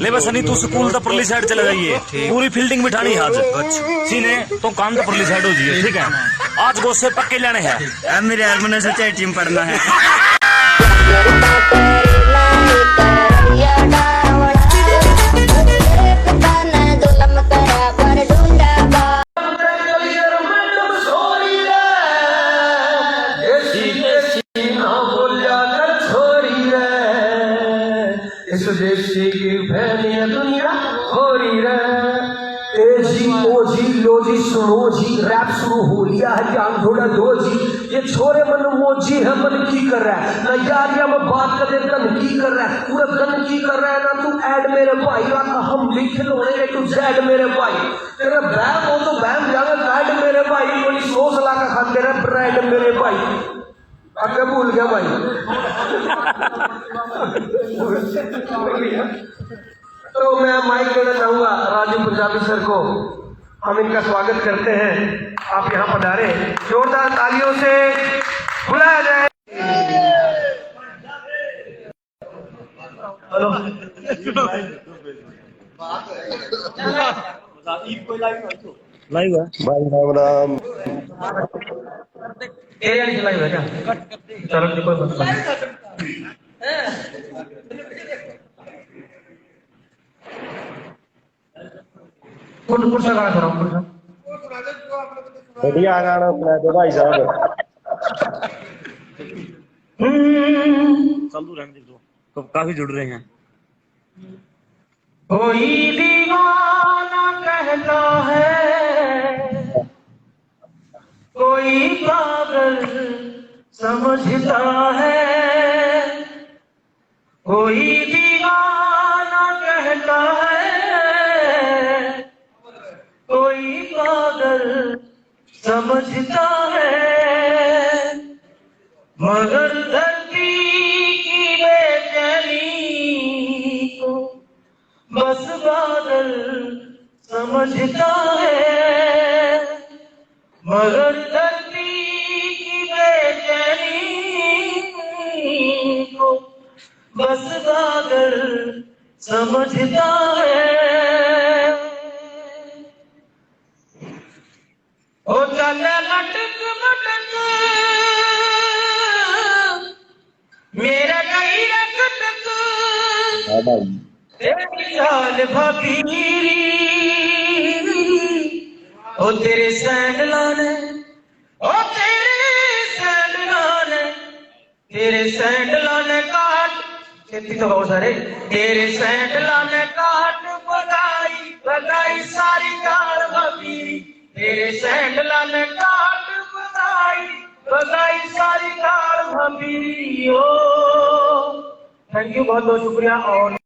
ले बस नहीं तू स्कूल तो परली साइड चले जाइए, पूरी फील्डिंग बिठानी है आज सीने तो काम तो परली साइड हो जाइए, ठीक है। आज गोसे पक्के लेने हैं मेरे यार, मैंने सोचा टीम पढ़ना है। इस देशी की फैलिया दुनिया हो रही है। जी ओ जी लो जी सुनो जी, रैप शुरू हो लिया है जान थोड़ा दो जी। ये छोरे मन मोजी है मन की कर रहा है ना यार, या मैं बात कर दे तन की कर रहा है, पूरा तन की कर रहा है ना। तू ऐड मेरे भाई का हम लिख लोगे तू जैड मेरे भाई, तेरा बैम हो तो बैम जाना गाइड मेरे भाई, कोई सोच ला का खाते रहे ब्राइड मेरे भाई। अगर भूल गया भाई। तो मैं माइक देना चाहूंगा राजू पंजाबी सर को, हम इनका स्वागत करते हैं। आप यहाँ पधारे, जोरदार तालियों से बुलाया जाए। हेलो लाइव है भाई, राम राम। एरिया नहीं लाइव है क्या? चलो कोई बात नहीं। कुर्सा गाना सुनाओ, कुर्सा बढ़िया गाना सुना दो भाई साहब। चालू रहने दो, तो काफी जुड़ रहे हैं। कोई दीवाना कहता है, कोई पागल समझता है। कोई दीवाना कहता है, कोई पागल समझता है। मगर धरती की बेचैनी को बस बादल समझता है। मगर धरती की बेचैनी को बस बादल समझता है। ओ चले मटक मटक मेरा कई रकटक, हाँ भाई तेरी चाल भबीरी। ओ तेरे सैंडलों ने, ओ तेरे सैंडलों ने, तेरे सैंडलों ने काट, खेती तो बहुत सारे, तेरे सैंडलों ने काट बगाई बगाई सारी गाल भबीरी। तेरे सैंडलों ने काट बगाई बगाई सारी गाल भबीरी। ओ थैंक यू, बहुत बहुत शुक्रिया। और